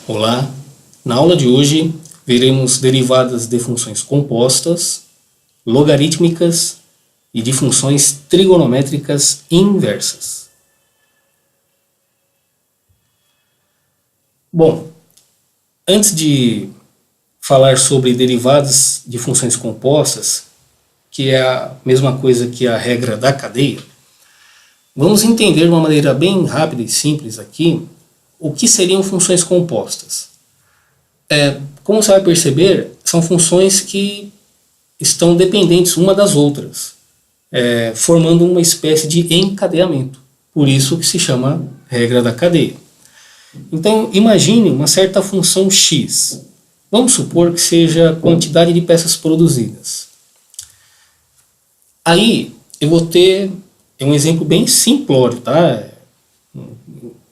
Olá, na aula de hoje veremos derivadas de funções compostas, logarítmicas e de funções trigonométricas inversas. Bom, antes de falar sobre derivadas de funções compostas, que é a mesma coisa que a regra da cadeia, vamos entender de uma maneira bem rápida e simples aqui o que seriam funções compostas. Como você vai perceber, são funções que estão dependentes uma das outras, formando uma espécie de encadeamento. Por isso que se chama regra da cadeia. Então, imagine uma certa função x. Vamos supor que seja a quantidade de peças produzidas. Aí, eu vou ter um exemplo bem simplório, tá?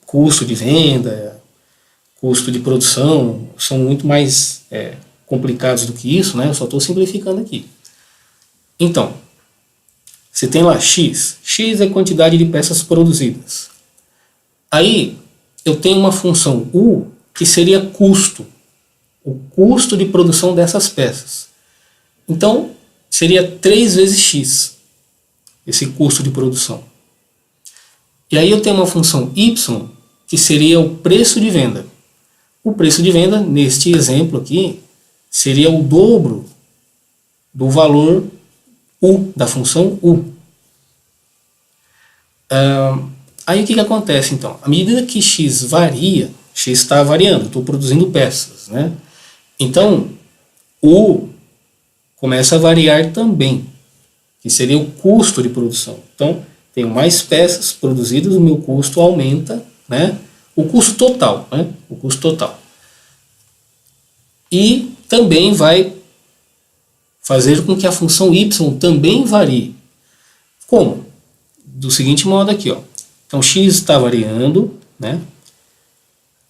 Custo de venda, custo de produção, são muito mais complicados do que isso, né? Eu só estou simplificando aqui. Então, você tem lá x. X é a quantidade de peças produzidas. Aí, eu tenho uma função u, que seria custo. O custo de produção dessas peças. Então, seria 3 vezes x, esse custo de produção. E aí eu tenho uma função y, que seria o preço de venda. O preço de venda, neste exemplo aqui, seria o dobro do valor u, da função u. Aí o que acontece então? À medida que x varia, x está variando, estou produzindo peças, né? Então, u começa a variar também, que seria o custo de produção. Então, tenho mais peças produzidas, o meu custo aumenta, né? O custo total, né? O custo total. E também vai fazer com que a função y também varie. Como? Do seguinte modo aqui, ó. Então, x está variando, né?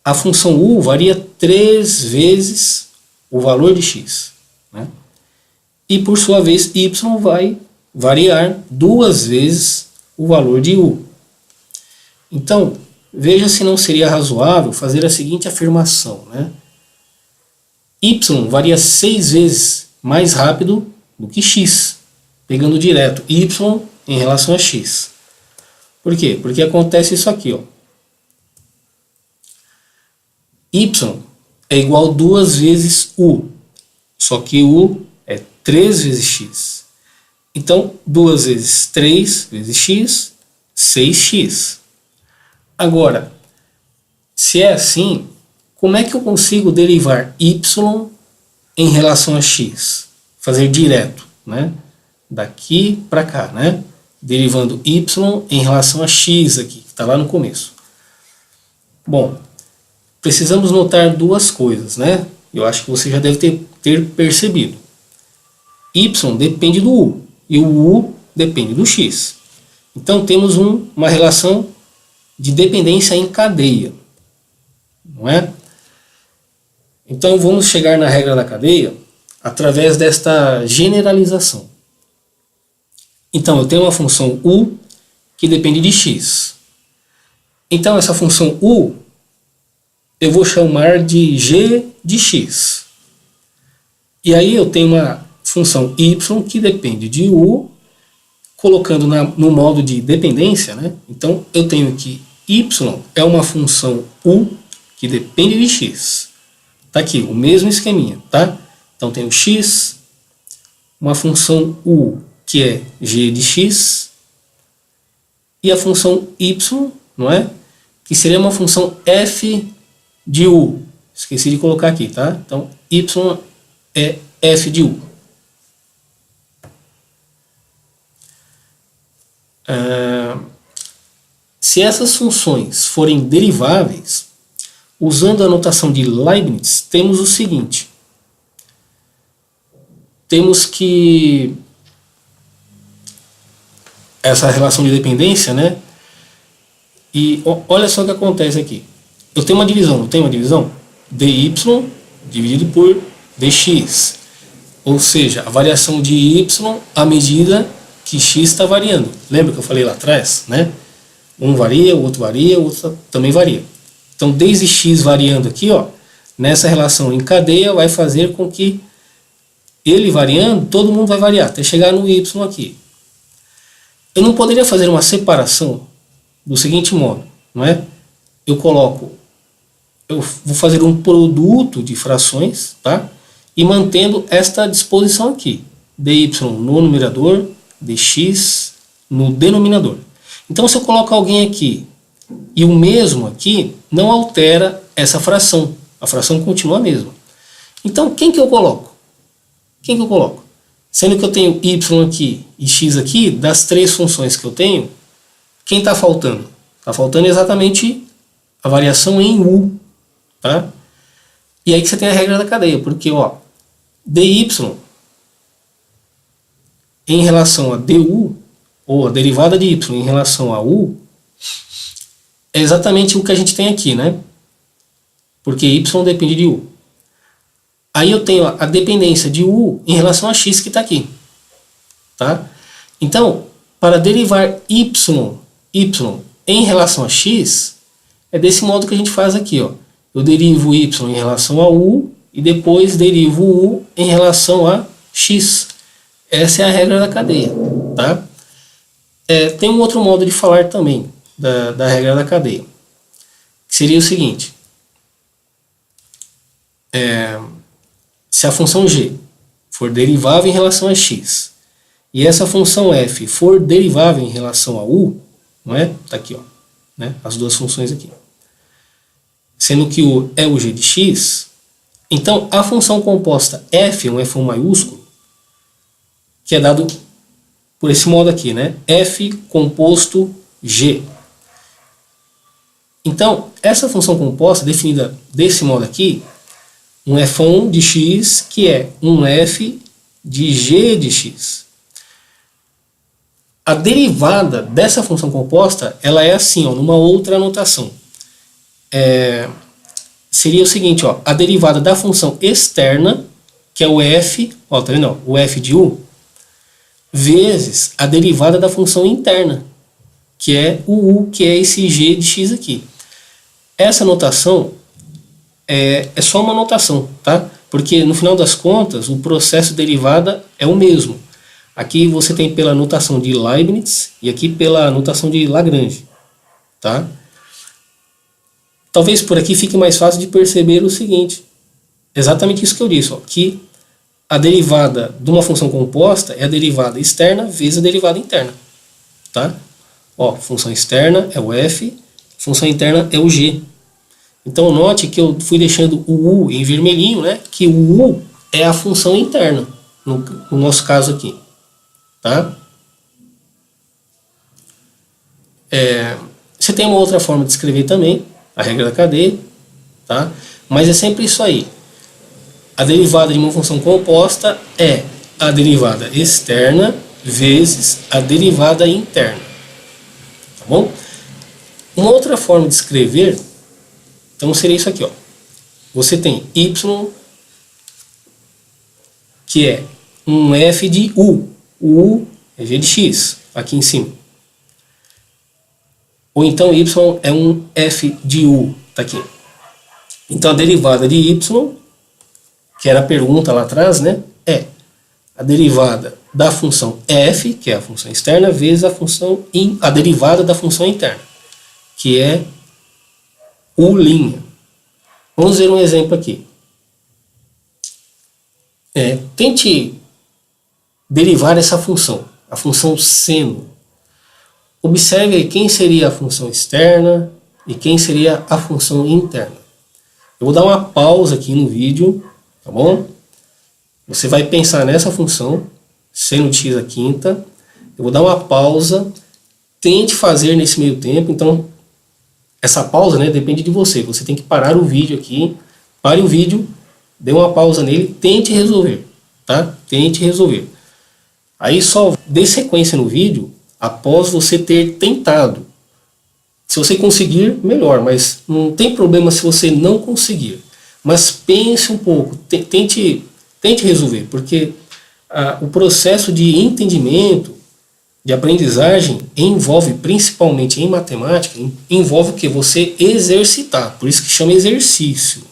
A função u varia 3 vezes o valor de x, né? E por sua vez, y vai variar 2 vezes o valor de u. Então, veja se não seria razoável fazer a seguinte afirmação, né? Y varia 6 vezes mais rápido do que x, pegando direto y em relação a x. Por quê? Porque acontece isso aqui, ó. Y é igual a 2 vezes u, só que u é 3 vezes x. Então, 2 vezes 3 vezes x, 6x. Agora, se é assim, como é que eu consigo derivar y em relação a x? Fazer direto, né? Daqui para cá, né? Derivando y em relação a x aqui, que está lá no começo. Bom, precisamos notar duas coisas, né? Eu acho que você já deve ter percebido. Y depende do u, e o u depende do x. Então temos uma relação de dependência em cadeia, não é? Então vamos chegar na regra da cadeia através desta generalização. Então eu tenho uma função u que depende de x. Então essa função u eu vou chamar de g de x. E aí eu tenho uma função y que depende de u, colocando no modo de dependência, né? Então eu tenho que y é uma função u que depende de x. Tá aqui, o mesmo esqueminha, tá? Então tenho x, uma função u que é g de x, e a função y, não é? Que seria uma função f de u. Esqueci de colocar aqui, tá? Então y é f de u. Se essas funções forem deriváveis, usando a notação de Leibniz, temos o seguinte. Temos que essa relação de dependência, né? E olha só o que acontece aqui. Eu tenho uma divisão, não tenho uma divisão? dy dividido por dx. Ou seja, a variação de y à medida que x está variando. Lembra que eu falei lá atrás, né? Um varia, o outro também varia. Então, desde x variando aqui, ó, nessa relação em cadeia vai fazer com que ele variando, todo mundo vai variar, até chegar no y aqui. Eu não poderia fazer uma separação do seguinte modo, não é? Eu vou fazer um produto de frações, tá? E mantendo esta disposição aqui, dy no numerador, dx no denominador. Então, se eu coloco alguém aqui e o mesmo aqui, não altera essa fração. A fração continua a mesma. Então, quem que eu coloco? Quem que eu coloco? Sendo que eu tenho y aqui e x aqui, das três funções que eu tenho, quem está faltando? Está faltando exatamente a variação em u. Tá? E aí que você tem a regra da cadeia, porque ó, dy em relação a du, ou a derivada de y em relação a u, é exatamente o que a gente tem aqui, né? Porque y depende de u. Aí eu tenho a dependência de u em relação a x que está aqui. Tá? Então, para derivar y em relação a x, é desse modo que a gente faz aqui. Ó. Eu derivo y em relação a u e depois derivo u em relação a x. Essa é a regra da cadeia. Tá? Tem um outro modo de falar também da regra da cadeia, que seria o seguinte. Se a função g for derivável em relação a x e essa função f for derivável em relação a u, não é? Tá aqui, ó, né? As duas funções aqui. Sendo que u é o g de x, então a função composta f, um f1 maiúsculo, que é dado por esse modo aqui, né? F composto g. Então, essa função composta, definida desse modo aqui, um f1 de x, que é um f de g de x. A derivada dessa função composta, ela é assim, ó, numa outra anotação. Seria o seguinte, ó, a derivada da função externa, que é o f, ó, tá vendo? O f de u, vezes a derivada da função interna, que é o u, que é esse g de x aqui. Essa notação é só uma notação, tá? Porque no final das contas o processo derivada é o mesmo. Aqui você tem pela notação de Leibniz e aqui pela notação de Lagrange, tá? Talvez por aqui fique mais fácil de perceber o seguinte, exatamente isso que eu disse, ó, que a derivada de uma função composta é a derivada externa vezes a derivada interna, tá? Ó, função externa é o f, função interna é o g. Então note que eu fui deixando o u em vermelhinho, né? Que o u é a função interna, no nosso caso aqui. Tá? Você tem uma outra forma de escrever também, a regra da cadeia. Tá? Mas é sempre isso aí. A derivada de uma função composta é a derivada externa vezes a derivada interna. Tá bom? Uma outra forma de escrever, então seria isso aqui, ó. Você tem y, que é um f de u. O u é g de x, aqui em cima. Ou então y é um f de u, tá aqui. Então a derivada de y, que era a pergunta lá atrás, né, é a derivada da função f, que é a função externa, vezes a derivada da função interna, que é u'. Vamos ver um exemplo aqui. Tente derivar essa função, a função seno. Observe aí quem seria a função externa e quem seria a função interna. Eu vou dar uma pausa aqui no vídeo, tá bom? Você vai pensar nessa função, seno de x à quinta. Eu vou dar uma pausa, tente fazer nesse meio tempo. Então, essa pausa, né, depende de você. Você tem que parar o vídeo aqui, pare o vídeo, dê uma pausa nele, tente resolver, tá? Tente resolver. Aí só dê sequência no vídeo após você ter tentado. Se você conseguir, melhor, mas não tem problema se você não conseguir. Mas pense um pouco, tente resolver, porque o processo de entendimento, de aprendizagem, envolve, principalmente em matemática, envolve o que? Você exercitar, por isso que chama exercício.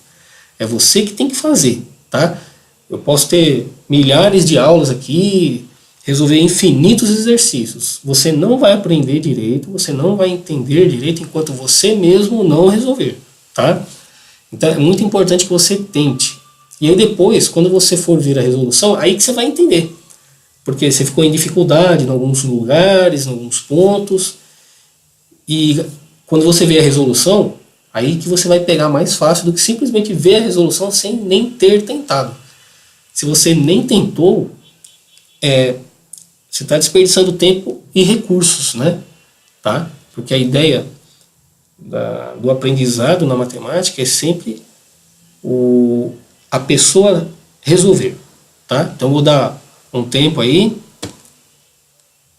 É você que tem que fazer, tá? Eu posso ter milhares de aulas aqui, resolver infinitos exercícios. Você não vai aprender direito, você não vai entender direito enquanto você mesmo não resolver, tá? Então é muito importante que você tente. E aí depois, quando você for ver a resolução, aí que você vai entender. Porque você ficou em dificuldade em alguns lugares, em alguns pontos. E quando você vê a resolução, aí que você vai pegar mais fácil do que simplesmente ver a resolução sem nem ter tentado. Se você nem tentou, você está desperdiçando tempo e recursos, né? Tá? Porque a ideia do aprendizado na matemática é sempre a pessoa resolver, tá? Então vou dar um tempo aí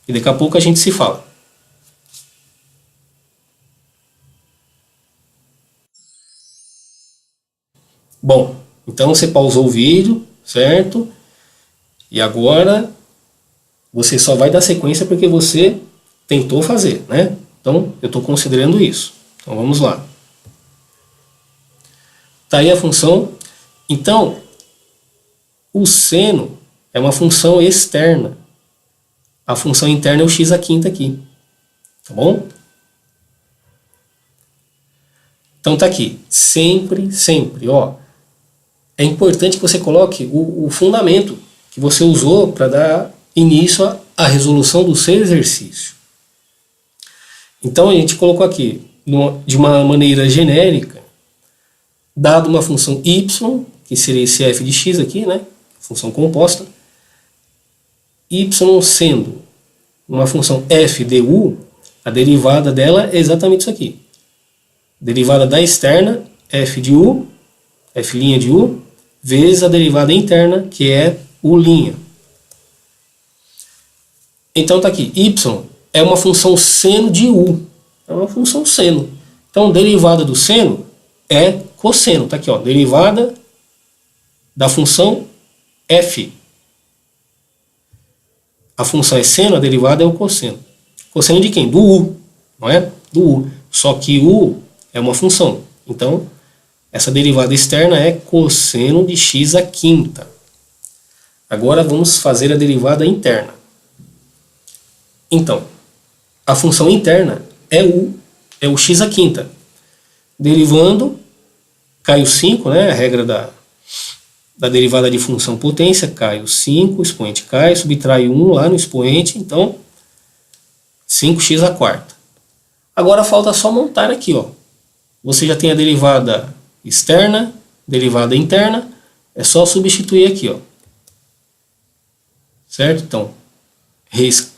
e daqui a pouco a gente se fala. Bom, então você pausou o vídeo, certo? E agora você só vai dar sequência porque você tentou fazer, né? Então eu estou considerando isso. Então vamos lá. Tá aí a função. Então, o seno é uma função externa. A função interna é o x à quinta aqui. Tá bom? Então tá aqui. Sempre, sempre, ó. É importante que você coloque o fundamento que você usou para dar início à resolução do seu exercício. Então a gente colocou aqui, de uma maneira genérica, dado uma função y, que seria esse f de x aqui, né? Função composta, y sendo uma função f de u, a derivada dela é exatamente isso aqui. Derivada da externa, f de u, f' de u, vezes a derivada interna, que é u'. Então está aqui, y é uma função seno de u. É uma função seno. Então, derivada do seno é cosseno. Está aqui, ó, derivada da função f. A função é seno, a derivada é o cosseno. Cosseno de quem? Do u, não é? Do u. Só que u é uma função. Então, essa derivada externa é cosseno de x à quinta. Agora vamos fazer a derivada interna. Então, a função interna é o x à quinta. Derivando, cai o 5, né? A regra da derivada de função potência, cai o 5, o expoente cai, subtrai 1 lá no expoente, então 5x à quarta. Agora falta só montar aqui, ó. Você já tem a derivada externa, derivada interna, é só substituir aqui, ó. Certo? Então,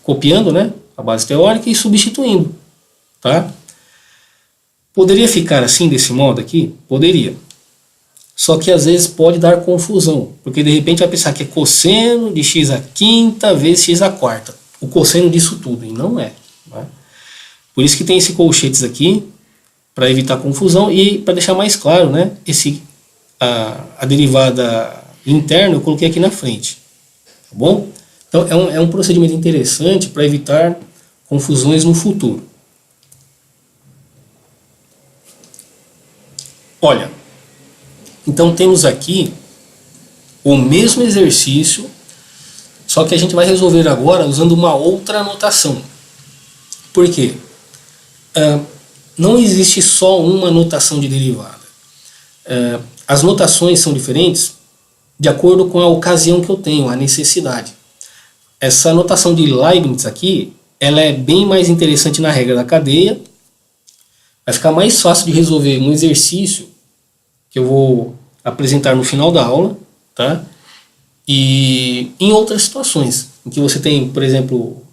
copiando, né, a base teórica e substituindo, tá? Poderia ficar assim, desse modo aqui? Poderia. Só que às vezes pode dar confusão, porque de repente vai pensar que é cosseno de x à quinta vezes x à quarta. O cosseno disso tudo, e não é. Né? Por isso que tem esse colchetes aqui, para evitar confusão e para deixar mais claro, né? A derivada interna eu coloquei aqui na frente, tá bom? Então é um procedimento interessante para evitar confusões no futuro. Olha, então temos aqui o mesmo exercício, só que a gente vai resolver agora usando uma outra notação. Por quê? Não existe só uma notação de derivada. As notações são diferentes de acordo com a ocasião que eu tenho, a necessidade. Essa notação de Leibniz aqui, ela é bem mais interessante na regra da cadeia. Vai ficar mais fácil de resolver um exercício que eu vou apresentar no final da aula, tá? E em outras situações, em que você tem, por exemplo,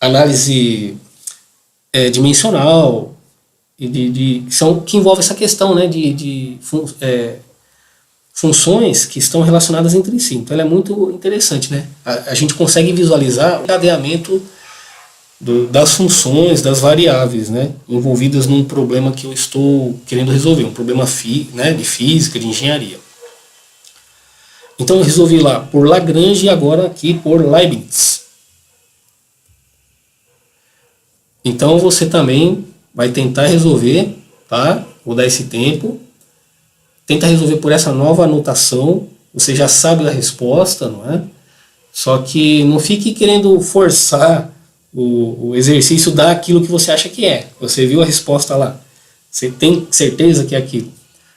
análise dimensional, que envolve essa questão, né, de funções que estão relacionadas entre si. Então ela é muito interessante, né? A gente consegue visualizar o encadeamento das funções, das variáveis, né, envolvidas num problema que eu estou querendo resolver, um problema né, de física, de engenharia. Então eu resolvi lá por Lagrange e agora aqui por Leibniz. Então você também vai tentar resolver, tá? Vou dar esse tempo tenta resolver por essa nova anotação, você já sabe a resposta, não é? Só que não fique querendo forçar o exercício daquilo que você acha que é. Você viu a resposta lá, você tem certeza que é aquilo.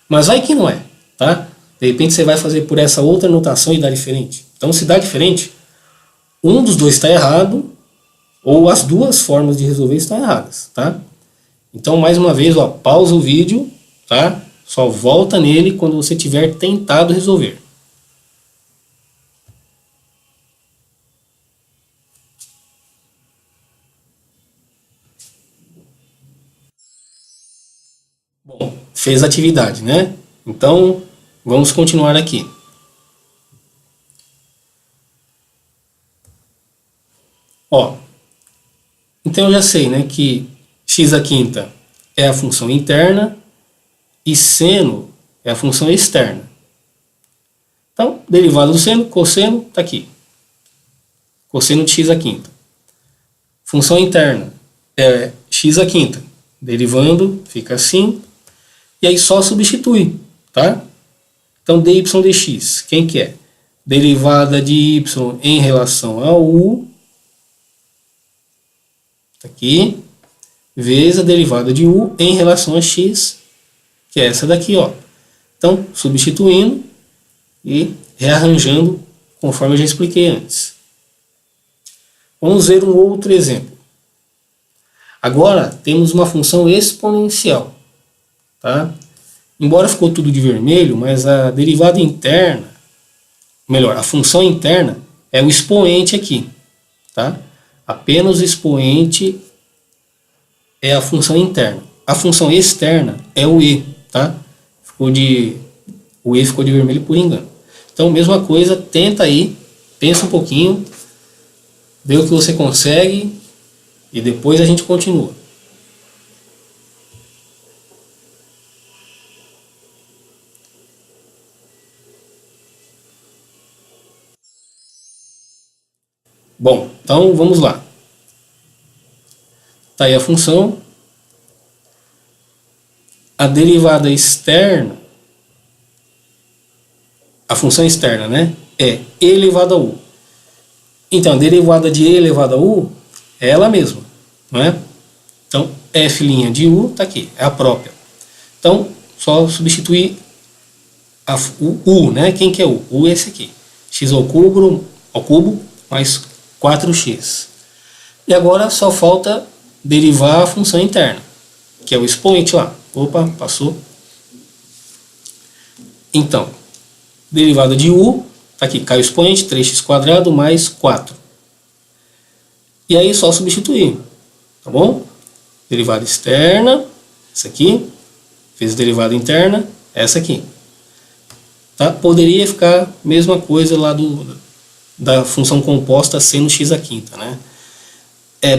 Mas vai que não é, tá? De repente você vai fazer por essa outra anotação e dá diferente. Então se dá diferente, um dos dois está errado, ou as duas formas de resolver estão erradas, tá? Então mais uma vez, ó, pausa o vídeo, tá? Só volta nele quando você tiver tentado resolver. Bom, fez a atividade, né? Então, vamos continuar aqui. Ó, então eu já sei, né, que x à quinta é a função interna e seno é a função externa. Então, derivada do seno, cosseno, está aqui. Cosseno de x à quinta. Função interna é x à quinta. Derivando, fica assim. E aí só substitui, tá? Então, dy dx, quem que é? Derivada de y em relação a u, tá aqui, vezes a derivada de u em relação a x, que é essa daqui, ó. Então, substituindo e rearranjando conforme eu já expliquei antes. Vamos ver um outro exemplo. Agora, temos uma função exponencial. Tá? Embora ficou tudo de vermelho, mas a derivada interna, melhor, a função interna é o expoente aqui, tá? Apenas o expoente é a função interna. A função externa é o e, tá? O e ficou de vermelho por engano. Então, mesma coisa, tenta aí, pensa um pouquinho, vê o que você consegue e depois a gente continua. Bom, então vamos lá. Está aí a função. A derivada externa, a função externa, né, é e elevado a u. Então, a derivada de e elevado a u é ela mesma, não é? Então, f' de u está aqui, é a própria. Então, só substituir o u, né? Quem que é u? U é esse aqui. X ao cubo mais 4x. E agora só falta derivar a função interna, que é o expoente lá. Opa, passou. Então, derivada de u, tá aqui, cai o expoente, 3x² mais 4. E aí só substituir, tá bom? Derivada externa, essa aqui, vezes derivada interna, essa aqui. Tá? Poderia ficar a mesma coisa lá da função composta seno x à quinta, né?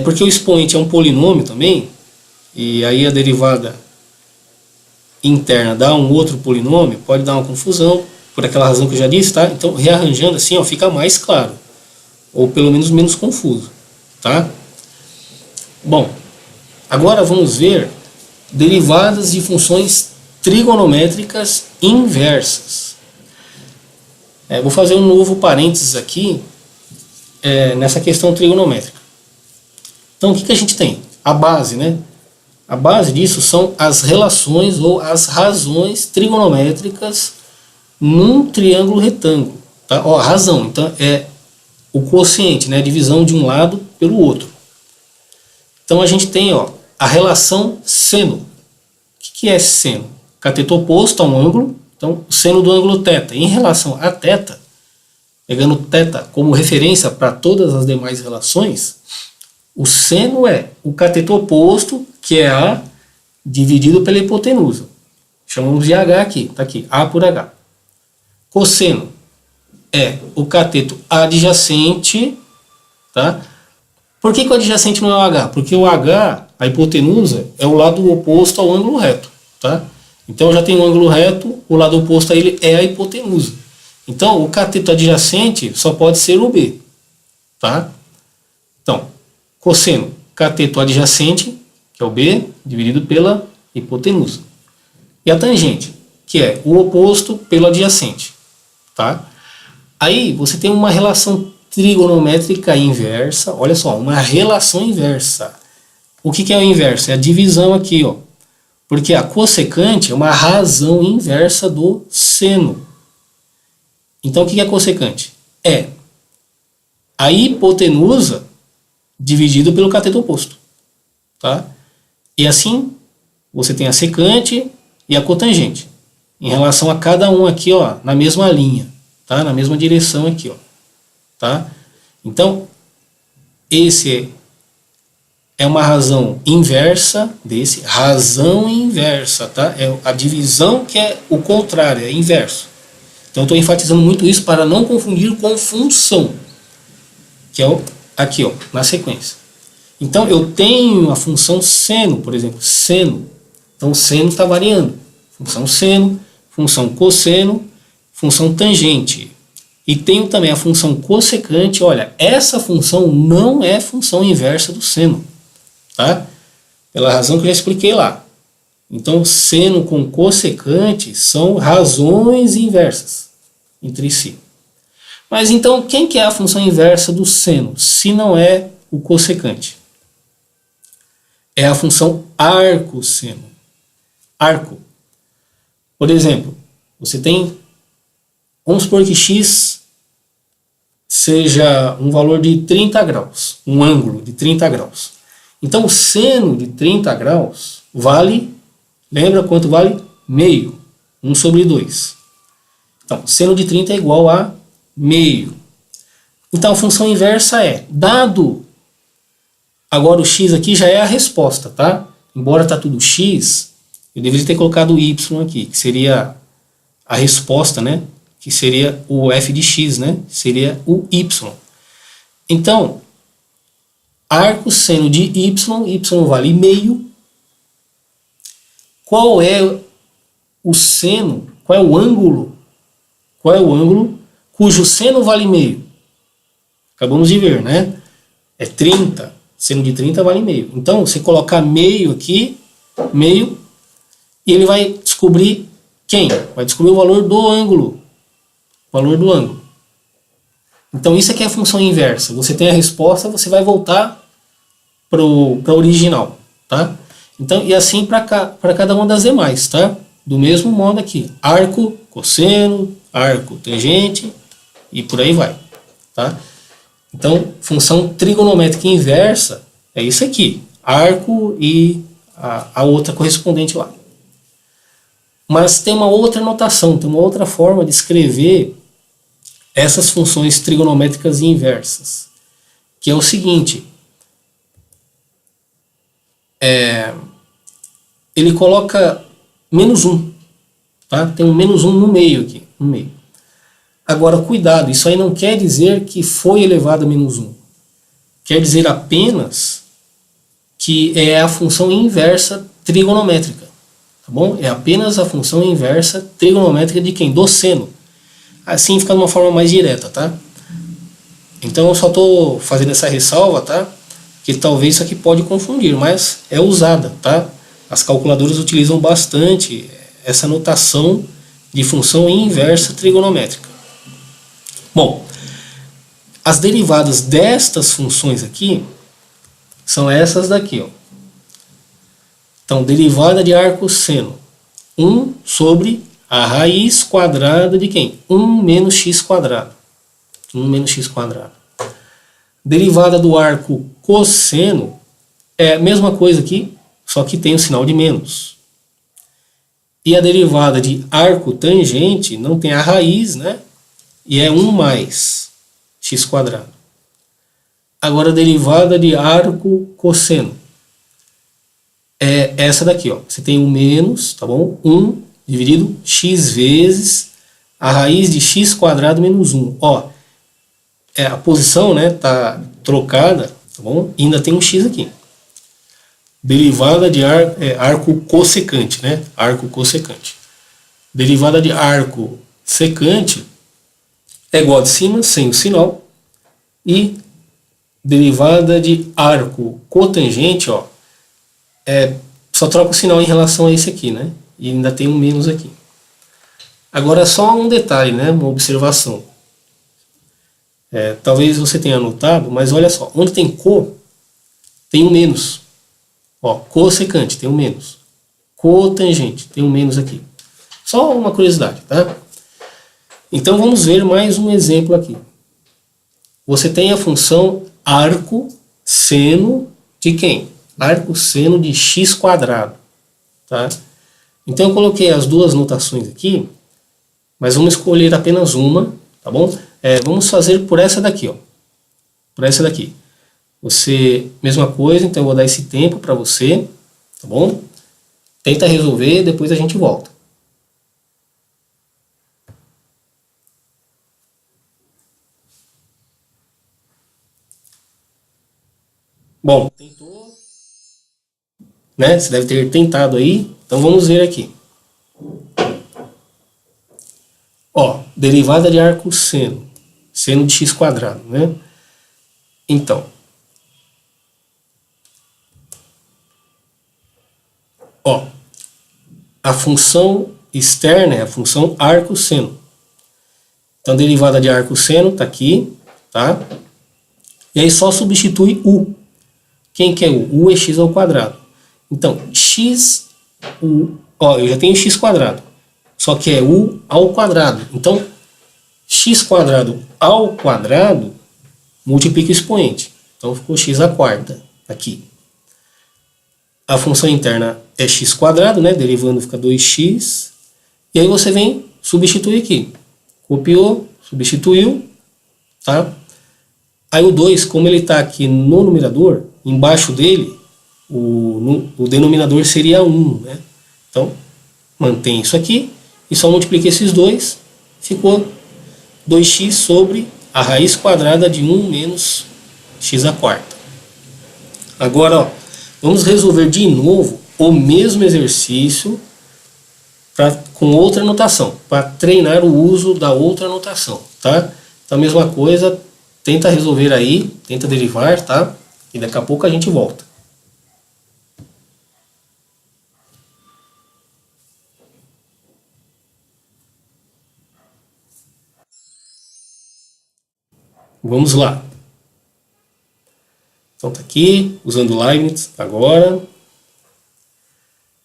Porque o expoente é um polinômio também, e aí a derivada interna dá um outro polinômio, pode dar uma confusão, por aquela razão que eu já disse, tá? Então, rearranjando assim, ó, fica mais claro, ou pelo menos menos confuso, tá? Bom, agora vamos ver derivadas de funções trigonométricas inversas. Vou fazer um novo parênteses aqui nessa questão trigonométrica. Então, o que a gente tem? A base, né? A base disso são as relações ou as razões trigonométricas num triângulo retângulo. Tá? Ó, a razão, então, é o quociente, né? A divisão de um lado pelo outro. Então, a gente tem, ó, a relação seno. O que é seno? Cateto oposto a um ângulo. Então, o seno do ângulo θ em relação a θ, pegando θ como referência para todas as demais relações, o seno é o cateto oposto, que é A, dividido pela hipotenusa. Chamamos de H aqui, está aqui, A por H. Cosseno é o cateto adjacente, tá? Por que o adjacente não é o H? Porque o H, a hipotenusa, é o lado oposto ao ângulo reto, tá? Então já tem um ângulo reto, o lado oposto a ele é a hipotenusa. Então o cateto adjacente só pode ser o B, tá? Então, cosseno, cateto adjacente, que é o B, dividido pela hipotenusa. E a tangente? que é o oposto pelo adjacente, tá? Aí você tem uma relação trigonométrica inversa, olha só, uma relação inversa. O que é o inverso? É a divisão aqui, ó. Porque a cossecante é uma razão inversa do seno. Então o que é cossecante? É a hipotenusa dividido pelo cateto oposto, tá? E assim você tem a secante e a cotangente em relação a cada um aqui, ó, na mesma linha, tá? Na mesma direção aqui, ó, tá? Então esse é uma razão inversa desse, razão inversa, tá? É a divisão que é o contrário, é inverso. Então eu estou enfatizando muito isso para não confundir com função, que é aqui, ó, na sequência. Então eu tenho a função seno, por exemplo, seno. Então seno está variando. Função seno, função cosseno, função tangente. E tenho também a função cossecante. Olha, essa função não é função inversa do seno, tá? Pela razão que eu já expliquei lá. Então seno com cossecante são razões inversas entre si. Mas então quem que é a função inversa do seno, se não é o cossecante? É a função arcosseno. Arco. Por exemplo, você tem, vamos supor que x seja um valor de 30 graus, um ângulo de 30 graus. Então o seno de 30 graus vale, lembra quanto vale? Meio, 1 sobre 2. Então, seno de 30 é igual a meio. Então a função inversa é, dado, agora o x aqui já é a resposta, tá? Embora está tudo x, eu deveria ter colocado o y aqui, que seria a resposta, né? Que seria o f de x, né? Seria o y. Então, arcosseno de y, y vale meio. Qual é o seno, qual é o ângulo? Qual é o ângulo cujo seno vale meio? Acabamos de ver, né? É 30. Seno de 30 vale meio. Então, você colocar meio aqui, meio, e ele vai descobrir quem? Vai descobrir o valor do ângulo. O valor do ângulo. Então, isso aqui é a função inversa. Você tem a resposta, você vai voltar para a original, tá? Então, e assim para cada uma das demais, tá? Do mesmo modo aqui. Arco, cosseno, arco, tangente, e por aí vai, tá? Então, função trigonométrica inversa é isso aqui, arco e a outra correspondente lá. Mas tem uma outra notação, tem uma outra forma de escrever essas funções trigonométricas inversas, que é o seguinte, ele coloca menos 1, tá? Tem um menos 1 no meio aqui, no meio. Agora, cuidado, isso aí não quer dizer que foi elevado a menos 1. Quer dizer apenas que é a função inversa trigonométrica. Tá bom? É apenas a função inversa trigonométrica de quem? Do seno. Assim fica de uma forma mais direta, tá? Então eu só estou fazendo essa ressalva, tá? Que talvez isso aqui pode confundir, mas é usada, tá? As calculadoras utilizam bastante essa notação de função inversa trigonométrica. Bom, as derivadas destas funções aqui são essas daqui, ó. Então, derivada de arcosseno, 1 sobre a raiz quadrada de quem? 1 menos x quadrado. 1 menos x quadrado. Derivada do arco cosseno é a mesma coisa aqui, só que tem o sinal de menos. E a derivada de arco tangente não tem a raiz, né? E é 1 mais x quadrado. Agora a derivada de arco cosseno é essa daqui, ó. Você tem um menos, tá bom? 1 dividido x vezes a raiz de x quadrado menos 1. Ó, a posição, né, tá trocada, tá bom? E ainda tem um x aqui. Derivada de arco cossecante, né? Arco cossecante. Derivada de arco secante é igual de cima, sem o sinal. E derivada de arco cotangente, ó, só troca o sinal em relação a esse aqui, né? E ainda tem um menos aqui. Agora só um detalhe, né? Uma observação. Talvez você tenha anotado, mas olha só, onde tem co, tem um menos. Ó, cossecante, tem um menos. Cotangente, tem um menos aqui. Só uma curiosidade, tá? Então vamos ver mais um exemplo aqui. Você tem a função arco seno de quem? Arco seno de x quadrado, tá? Então eu coloquei as duas notações aqui, mas vamos escolher apenas uma, tá bom? Vamos fazer por essa daqui, ó. Por essa daqui. Você, mesma coisa, então eu vou dar esse tempo para você, tá bom? Tenta resolver, depois a gente volta. Bom, tentou, né? Você deve ter tentado aí, então vamos ver aqui. Ó, derivada de arco seno, seno de x quadrado, né? Então, ó, a função externa é a função arco seno. Então, derivada de arco seno tá aqui, tá? E aí só substitui u. Quem que é u? U é x ao quadrado. Então, x, u, ó, eu já tenho x quadrado. Só que é u ao quadrado. Então, x quadrado ao quadrado multiplica o expoente. Então, ficou x à quarta aqui. A função interna é x quadrado, né? Derivando fica 2x. E aí você vem substituir aqui. Copiou, substituiu, tá? Aí o 2, como ele está aqui no numerador, embaixo dele, o denominador seria 1, né? Então, mantém isso aqui e só multiplica esses dois, ficou 2x sobre a raiz quadrada de 1 menos x à quarta. Agora, ó, vamos resolver de novo o mesmo exercício com outra notação, para treinar o uso da outra notação, tá? Então, a mesma coisa, tenta resolver aí, tenta derivar, tá? E daqui a pouco a gente volta. Vamos lá. Então tá aqui, usando Leibniz agora.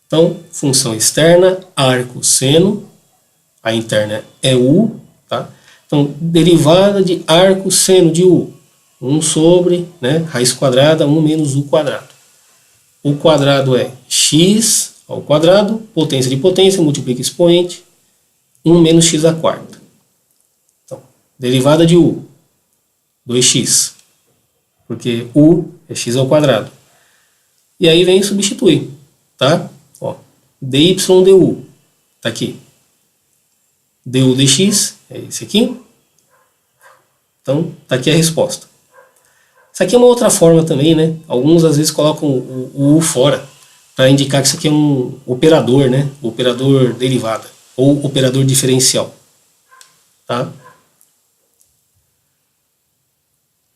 Então, função externa, arco seno, a interna é u, tá? Então, derivada de arco seno de u, 1 sobre, né, raiz quadrada, 1 menos u quadrado. O quadrado é x ao quadrado, potência de potência, multiplica expoente, 1 menos x à quarta. Então, derivada de u, 2x, porque u é x ao quadrado. E aí vem substituir, tá? Ó, dy du, tá aqui. Du dx, é esse aqui. Então, tá aqui a resposta. Isso aqui é uma outra forma também, né? Alguns às vezes colocam o u fora, para indicar que isso aqui é um operador, né? Operador derivada, ou operador diferencial, tá?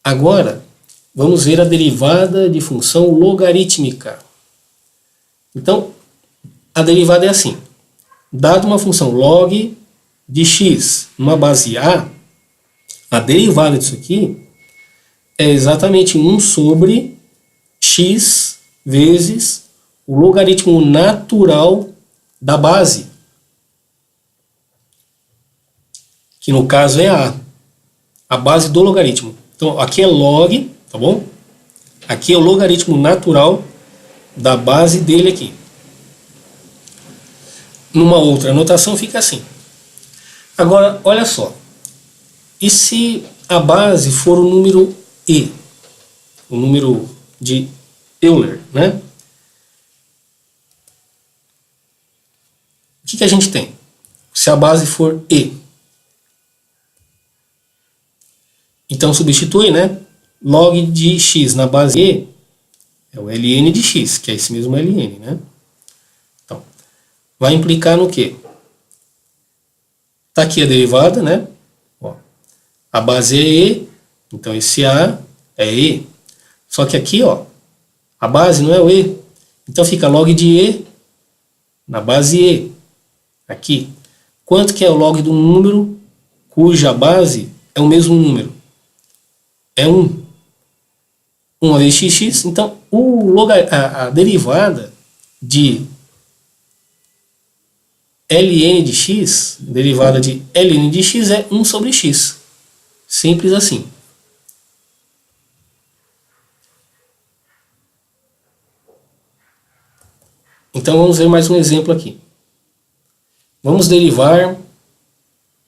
Agora, vamos ver a derivada de função logarítmica. Então, a derivada é assim. Dado uma função log de x numa base a derivada disso aqui é exatamente 1 sobre x vezes o logaritmo natural da base, que no caso é a base do logaritmo. Então, aqui é log, tá bom? Aqui é o logaritmo natural da base dele aqui. Numa outra notação fica assim. Agora, olha só. E se a base for o número e? O número de Euler, né? O que a gente tem? Se a base for e. Então substitui, né? Log de x na base e é o ln de x, que é esse mesmo ln, né? Então, vai implicar no quê? Tá aqui a derivada, né? Ó, a base é e, então esse a é e. Só que aqui, ó, a base não é o e. Então fica log de e na base e. Aqui. Quanto que é o log do número cuja base é o mesmo número? É 1. 1 vezes x. Então, a derivada de ln de x, derivada de ln de x é 1 sobre x. Simples assim. Então vamos ver mais um exemplo aqui. Vamos derivar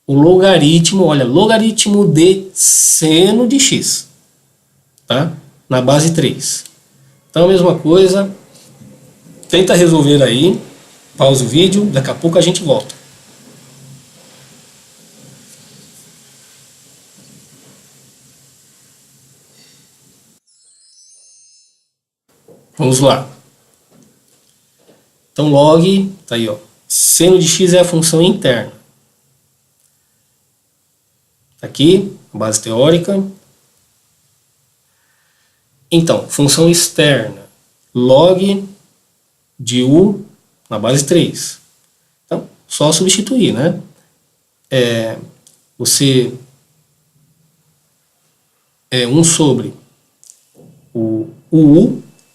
o logaritmo, olha, logaritmo de seno de x, tá? Na base 3. Então a mesma coisa, tenta resolver aí, pausa o vídeo, daqui a pouco a gente volta. Vamos lá. Então log, tá aí, ó. Seno de x é a função interna. Aqui, base teórica. Então, função externa, log de u na base 3. Então, só substituir, né? Você 1 sobre o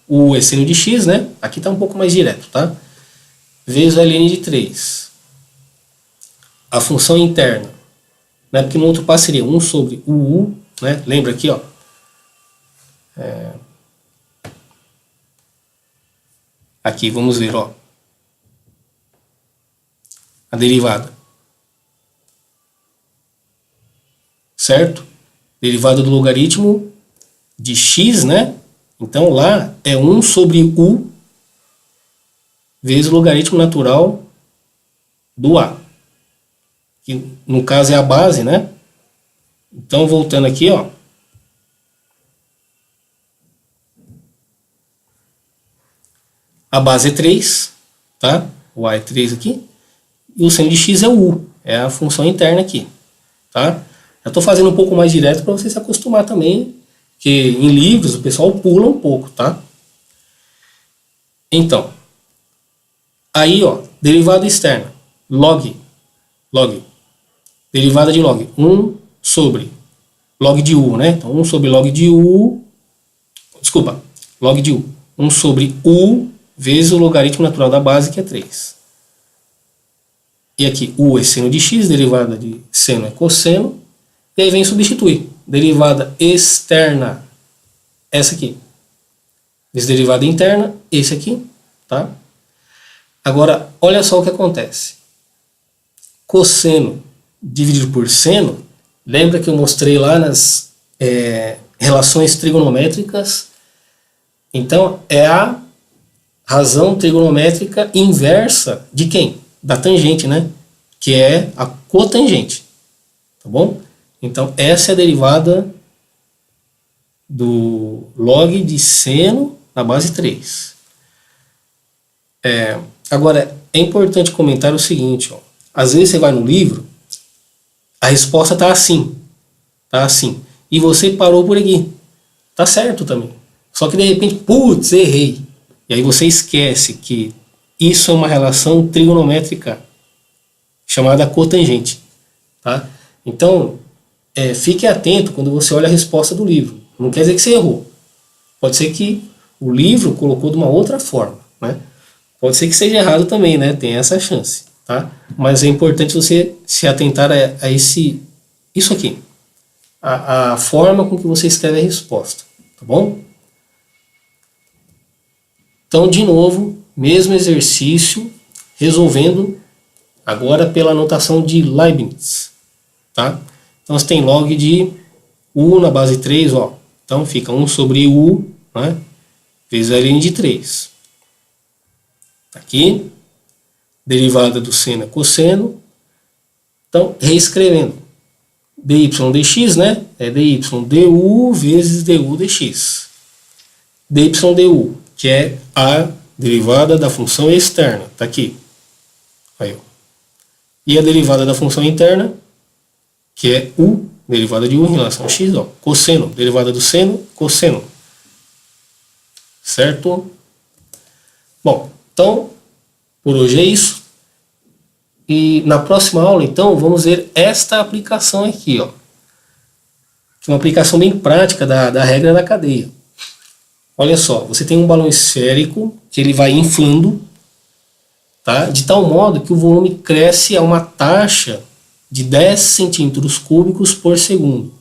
u é seno de x, né? Aqui está um pouco mais direto, tá? Vezes o ln de 3. A função interna, né? Porque no outro passo seria 1 sobre o u, né? Lembra aqui, ó. Aqui, vamos ver, ó. A derivada. Certo? Derivada do logaritmo de x, né? Então lá é 1 sobre u vezes o logaritmo natural do a. Que no caso é a base, né? Então voltando aqui, ó. A base é 3, tá? O a é 3 aqui. E o seno de x é o u, é a função interna aqui, tá? Eu estou fazendo um pouco mais direto para você se acostumar também, que em livros o pessoal pula um pouco, tá? Então, aí, ó, derivada externa, log, derivada de log, 1 sobre log de u, né? Então, 1 sobre log de u, desculpa, log de u, 1 sobre u vezes o logaritmo natural da base, que é 3. E aqui, u é seno de x, derivada de seno é cosseno, e aí vem substituir. Derivada externa, essa aqui. Vezes derivada interna, esse aqui, tá? Agora, olha só o que acontece. Cosseno dividido por seno, lembra que eu mostrei lá nas relações trigonométricas? Então, é a razão trigonométrica inversa de quem? Da tangente, né? Que é a cotangente, tá bom? Então, essa é a derivada do log de seno na base 3. Agora, é importante comentar o seguinte, ó. Às vezes você vai no livro, a resposta está assim, e você parou por aqui. Tá certo também. Só que de repente, putz, errei. E aí você esquece que isso é uma relação trigonométrica chamada cotangente, tá? Então, fique atento quando você olha a resposta do livro. Não quer dizer que você errou. Pode ser que o livro colocou de uma outra forma, né? Pode ser que seja errado também, né? Tem essa chance, tá? Mas é importante você se atentar a isso aqui. A forma com que você escreve a resposta, tá bom? Então, de novo, mesmo exercício, resolvendo agora pela notação de Leibniz, tá? Então, você tem log de u na base 3, ó. Então, fica 1 sobre u, né? Vezes ln de 3. Aqui, derivada do seno é cosseno. Então, reescrevendo. dy dx, né? É dy du vezes du dx. dy du, que é a derivada da função externa. Tá aqui. Aí, ó. E a derivada da função interna, que é u, derivada de u em relação a x, ó. Cosseno, derivada do seno, cosseno. Certo? Bom, então, por hoje é isso. E na próxima aula, então, vamos ver esta aplicação aqui, ó. Que é uma aplicação bem prática da regra da cadeia. Olha só, você tem um balão esférico que ele vai inflando, tá? De tal modo que o volume cresce a uma taxa de 10 centímetros cúbicos por segundo.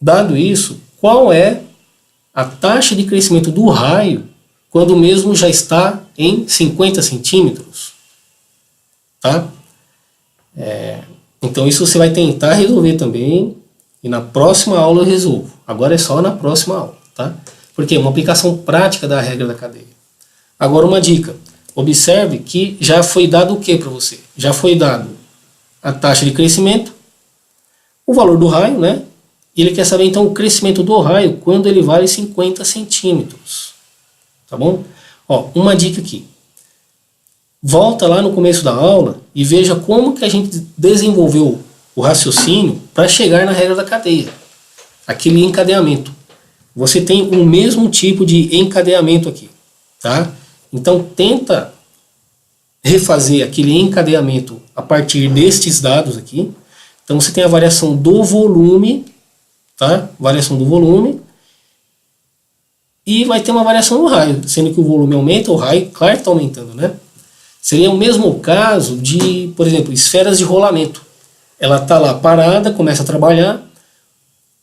Dado isso, qual é a taxa de crescimento do raio quando o mesmo já está em 50 centímetros? Tá? Então isso você vai tentar resolver também, e na próxima aula eu resolvo. Agora é só na próxima aula, tá? Porque é uma aplicação prática da regra da cadeia. Agora uma dica, observe que já foi dado o que para você? Já foi dado a taxa de crescimento, o valor do raio, né? E ele quer saber então o crescimento do raio quando ele vale 50 centímetros. Tá bom? Ó, uma dica aqui. Volta lá no começo da aula e veja como que a gente desenvolveu o raciocínio para chegar na regra da cadeia. Aquele encadeamento. Você tem o mesmo tipo de encadeamento aqui, tá? Então tenta refazer aquele encadeamento a partir destes dados aqui. Então você tem a variação do volume, tá? Variação do volume. E vai ter uma variação no raio, sendo que o volume aumenta, o raio, claro que está aumentando, né? Seria o mesmo caso de, por exemplo, esferas de rolamento. Ela está lá parada, começa a trabalhar,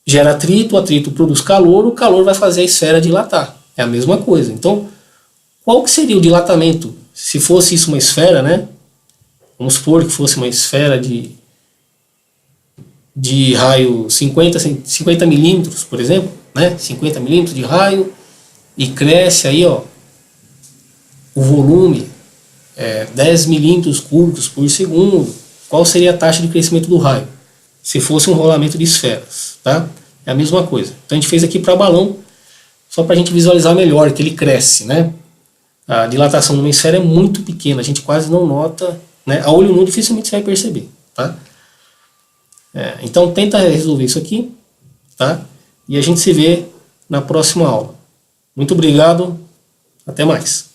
gera atrito, o atrito produz calor, o calor vai fazer a esfera dilatar. É a mesma coisa. Então, qual que seria o dilatamento? Se fosse isso uma esfera, né? Vamos supor que fosse uma esfera de raio 50 milímetros, por exemplo, né? 50 milímetros de raio, e cresce aí, ó, o volume 10 milímetros cúbicos por segundo. Qual seria a taxa de crescimento do raio? Se fosse um rolamento de esferas, tá? É a mesma coisa. Então a gente fez aqui para balão, só para a gente visualizar melhor que ele cresce, né? A dilatação de uma esfera é muito pequena, a gente quase não nota, né? A olho nu dificilmente você vai perceber, tá? Então tenta resolver isso aqui, tá? E a gente se vê na próxima aula. Muito obrigado, até mais.